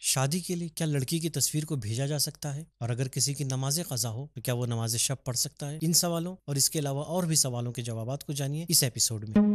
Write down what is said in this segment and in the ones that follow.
شادی کے لیے کیا لڑکی کی تصویر کو بھیجا جا سکتا ہے؟ اور اگر کسی کی نماز قضا ہو تو کیا وہ نماز شب پڑھ سکتا ہے؟ ان سوالوں اور اس کے علاوہ اور بھی سوالوں کے جوابات کو جانیے اس ایپیسوڈ میں۔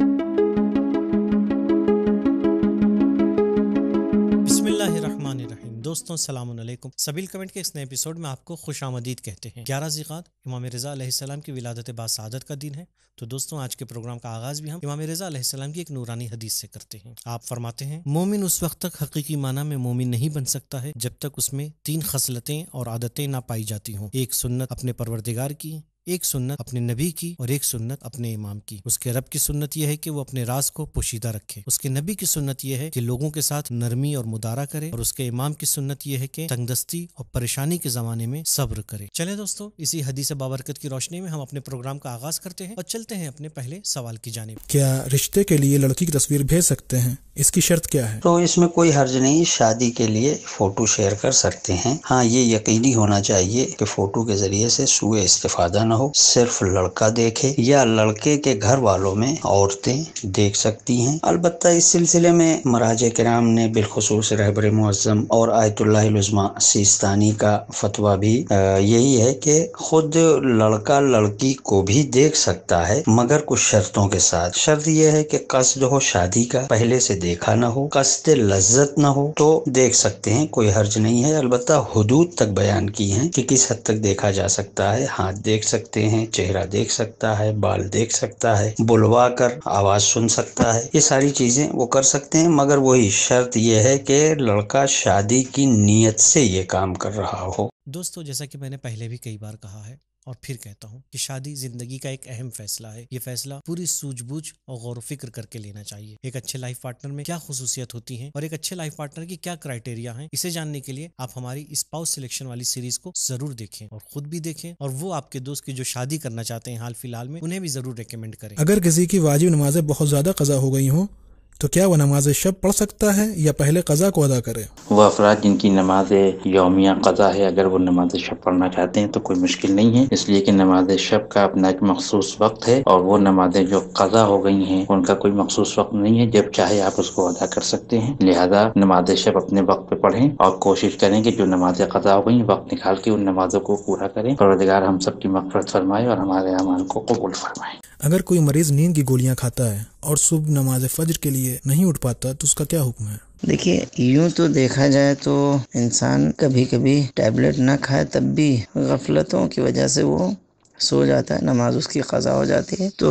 بسم اللہ الرحمن الرحیم۔ دوستوں السلام علیکم۔ سبیل کمنٹ کے اس نئے ایپیسوڈ میں آپ کو خوش آمدید کہتے ہیں۔ 11 ذی-القعدہ امام رضا علیہ السلام کی ولادت باسعادت کا دن ہے۔ تو دوستوں آج کے پروگرام کا آغاز بھی ہم امام رضا علیہ السلام کی ایک نورانی حدیث سے کرتے ہیں۔ آپ فرماتے ہیں، مومن اس وقت تک حقیقی معنی میں مومن نہیں بن سکتا ہے جب تک اس میں 3 خصلتیں اور عادتیں نہ پائی جاتی ہوں۔ ایک سنت اپنے پروردگار کی، ایک سنت اپنے نبی کی، اور ایک سنت اپنے امام کی۔ اس کے رب کی سنت یہ ہے کہ وہ اپنے راز کو پوشیدہ رکھے۔ اس کے نبی کی سنت یہ ہے کہ لوگوں کے ساتھ نرمی اور مدارا کرے، اور اس کے امام کی سنت یہ ہے کہ تنگدستی اور پریشانی کے زمانے میں صبر کرے۔ چلیں دوستوں، اسی حدیث بابرکت کی روشنی میں ہم اپنے پروگرام کا آغاز کرتے ہیں اور چلتے ہیں اپنے پہلے سوال کی جانب۔ کیا رشتے کے لیے لڑکی کی تصویر بھیج سکتے ہیں؟ اس کی شرط کیا ہے؟ تو اس میں کوئی حرج نہیں، شادی کے لیے فوٹو شیئر کر سکتے ہیں۔ ہاں، یہ یقینی ہونا چاہیے کہ فوٹو کے ذریعے سے سوء استفادہ نہ ہو، صرف لڑکا دیکھے یا لڑکے کے گھر والوں میں عورتیں دیکھ سکتی ہیں۔ البتہ اس سلسلے میں مراجع کرام نے بالخصوص رہبر معظم اور آیت اللہ العظمیٰ سیستانی کا فتویٰ بھی یہی ہے کہ خود لڑکا لڑکی کو بھی دیکھ سکتا ہے، مگر کچھ شرطوں کے ساتھ۔ شرط یہ ہے کہ قصد ہو شادی کا، پہلے سے دیکھا نہ ہو، قصد لذت نہ ہو تو دیکھ سکتے ہیں، کوئی حرج نہیں ہے۔ البتہ حدود تک بیان کی ہیں کہ کس حد تک دیکھا جا سکتا ہے۔ ہاتھ دیکھ سکتے ہیں، چہرہ دیکھ سکتا ہے، بال دیکھ سکتا ہے، بلوا کر آواز سن سکتا ہے، یہ ساری چیزیں وہ کر سکتے ہیں، مگر وہی شرط یہ ہے کہ لڑکا شادی کی نیت سے یہ کام کر رہا ہو۔ دوستو جیسا کہ میں نے پہلے بھی کئی بار کہا ہے اور پھر کہتا ہوں کہ شادی زندگی کا ایک اہم فیصلہ ہے۔ یہ فیصلہ پوری سوجھ بوجھ اور غور و فکر کر کے لینا چاہیے۔ ایک اچھے لائف پارٹنر میں کیا خصوصیت ہوتی ہیں اور ایک اچھے لائف پارٹنر کی کیا کرائیٹیریا ہیں، اسے جاننے کے لیے آپ ہماری اسپاؤس سلیکشن والی سیریز کو ضرور دیکھیں اور خود بھی دیکھیں، اور وہ آپ کے دوست کی جو شادی کرنا چاہتے ہیں حال فی الحال میں، انہیں بھی ضرور ریکمینڈ کریں۔ اگر کسی کی واجب نمازیں بہت زیادہ قضا ہو گئی ہوں تو کیا وہ نماز شب پڑھ سکتا ہے یا پہلے قضا کو ادا کرے؟ وہ افراد جن کی نماز یومیہ قضا ہے، اگر وہ نماز شب پڑھنا چاہتے ہیں تو کوئی مشکل نہیں ہے، اس لیے کہ نماز شب کا اپنا ایک مخصوص وقت ہے، اور وہ نمازیں جو قضا ہو گئی ہیں ان کا کوئی مخصوص وقت نہیں ہے، جب چاہے آپ اس کو ادا کر سکتے ہیں۔ لہذا نماز شب اپنے وقت پہ پڑھیں اور کوشش کریں کہ جو نمازیں قضا ہو گئی ہیں وقت نکال کے ان نمازوں کو پورا کریں۔ پروردگار ہم سب کی مغفرت فرمائے اور ہمارے اعمال کو قبول فرمائے۔ اگر کوئی مریض نیند کی گولیاں کھاتا ہے اور صبح نماز فجر کے لیے نہیں اٹھ پاتا تو اس کا کیا حکم ہے؟ دیکھیے، یوں تو دیکھا جائے تو انسان کبھی کبھی ٹیبلٹ نہ کھائے تب بھی غفلتوں کی وجہ سے وہ سو جاتا ہے، نماز اس کی قضا ہو جاتی ہے۔ تو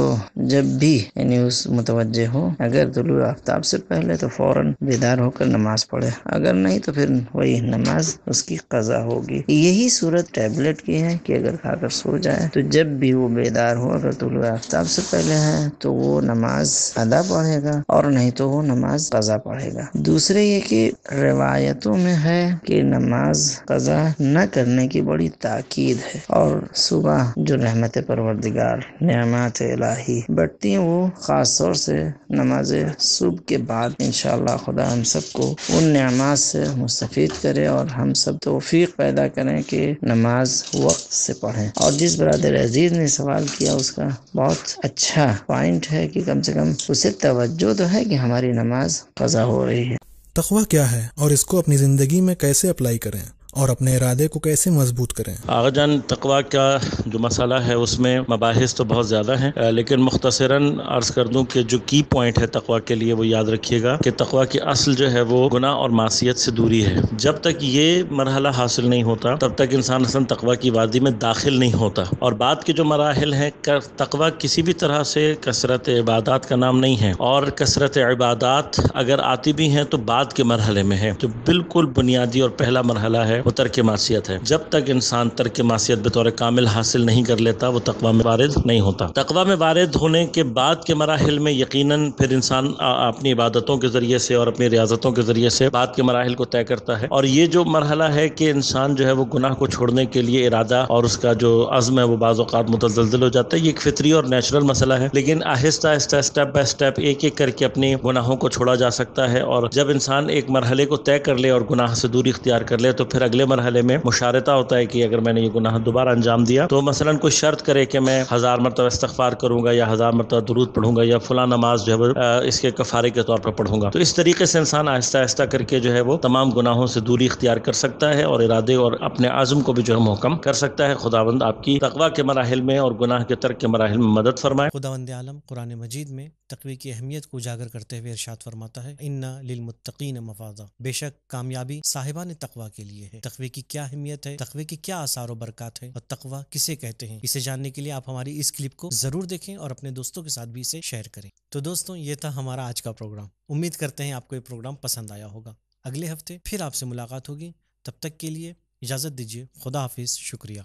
جب بھی یعنی اس متوجہ ہو، اگر طلوع آفتاب سے پہلے تو فوراً بیدار ہو کر نماز پڑھے، اگر نہیں تو پھر وہی نماز اس کی قضا ہوگی۔ یہی صورت ٹیبلٹ کی ہے کہ اگر کھا کر سو جائے تو جب بھی وہ بیدار ہو، اگر طلوع آفتاب سے پہلے ہے تو وہ نماز ادا پڑھے گا، اور نہیں تو وہ نماز قضا پڑھے گا۔ دوسرے یہ کہ روایتوں میں ہے کہ نماز قضا نہ کرنے کی بڑی تاکید ہے، اور صبح جو رحمت پروردگار، نعمات الہی بڑھتی ہیں، وہ خاص طور سے نماز صبح کے بعد انشاءاللہ خدا ہم سب کو ان نعمات سے مستفید کرے اور ہم سب توفیق پیدا کریں کہ نماز وقت سے پڑھیں۔ اور جس برادر عزیز نے سوال کیا اس کا بہت اچھا پوائنٹ ہے کہ کم سے کم اسے توجہ تو ہے کہ ہماری نماز قضا ہو رہی ہے۔ تقویٰ کیا ہے اور اس کو اپنی زندگی میں کیسے اپلائی کریں اور اپنے ارادے کو کیسے مضبوط کریں؟ آغا جان، تقویٰ کا جو مسئلہ ہے اس میں مباحث تو بہت زیادہ ہیں، لیکن مختصراً عرض کر دوں کہ جو کی پوائنٹ ہے تقویٰ کے لیے وہ یاد رکھیے گا کہ تقویٰ کی اصل جو ہے وہ گناہ اور معصیت سے دوری ہے۔ جب تک یہ مرحلہ حاصل نہیں ہوتا تب تک انسان اصلاً تقویٰ کی وادی میں داخل نہیں ہوتا۔ اور بعد کے جو مراحل ہیں، تقویٰ کسی بھی طرح سے کثرت عبادات کا نام نہیں ہے، اور کثرت عبادات اگر آتی بھی ہیں تو بعد کے مرحلے میں ہے۔ جو بالکل بنیادی اور پہلا مرحلہ ہے وہ ترک معصیت ہے۔ جب تک انسان ترک معصیت بطور کامل حاصل نہیں کر لیتا وہ تقویٰ میں وارد نہیں ہوتا۔ تقویٰ میں وارد ہونے کے بعد کے مراحل میں یقیناً پھر انسان اپنی عبادتوں کے ذریعے سے اور اپنی ریاضتوں کے ذریعے سے بعد کے مراحل کو طے کرتا ہے، اور یہ جو مرحلہ ہے کہ انسان جو ہے وہ گناہ کو چھوڑنے کے لیے ارادہ اور اس کا جو عزم ہے وہ بعض اوقات متزلزل ہو جاتا ہے۔ یہ ایک فطری اور نیچرل مسئلہ ہے، لیکن آہستہ آہستہ اسٹیپ بائی اسٹیپ ایک ایک کر کے اپنی گناہوں کو چھوڑا جا سکتا ہے، اور جب انسان ایک مرحلے کو طے کر لے اور گناہ سے دوری اختیار کر لے تو پھر اگلے مرحلے میں مشارطہ ہوتا ہے کہ اگر میں نے یہ گناہ دوبارہ انجام دیا تو مثلاً کوئی شرط کرے کہ میں 1000 مرتبہ استغفار کروں گا یا 1000 مرتبہ درود پڑھوں گا یا فلاں نماز جو ہے اس کے کفارے کے طور پر پڑھوں گا. تو اس طریقے سے انسان آہستہ آہستہ کر کے جو ہے وہ تمام گناہوں سے دوری اختیار کر سکتا ہے اور ارادے اور اپنے عزم کو بھی جو ہے محکم کر سکتا ہے. خداوند آپ کی تقویٰ کے مراحل میں اور گناہ کے ترک کے مراحل میں مدد فرمائے. خداوند عالم قرآن مجید میں تقوی کی اہمیت کو اجاگر کرتے ہوئے ارشاد فرماتا ہے ان للمتقین مفازا، بے شک کامیابی صاحبان تقوی کے لیے ہے. تقوی کی کیا اہمیت ہے، تقوی کی کیا آثار و برکات ہے اور تقوی کسے کہتے ہیں، اسے جاننے کے لیے آپ ہماری اس کلپ کو ضرور دیکھیں اور اپنے دوستوں کے ساتھ بھی اسے شیئر کریں. تو دوستوں یہ تھا ہمارا آج کا پروگرام. امید کرتے ہیں آپ کو یہ پروگرام پسند آیا ہوگا. اگلے ہفتے پھر آپ سے ملاقات ہوگی. تب تک کے لیے اجازت دیجیے. خدا حافظ. شکریہ.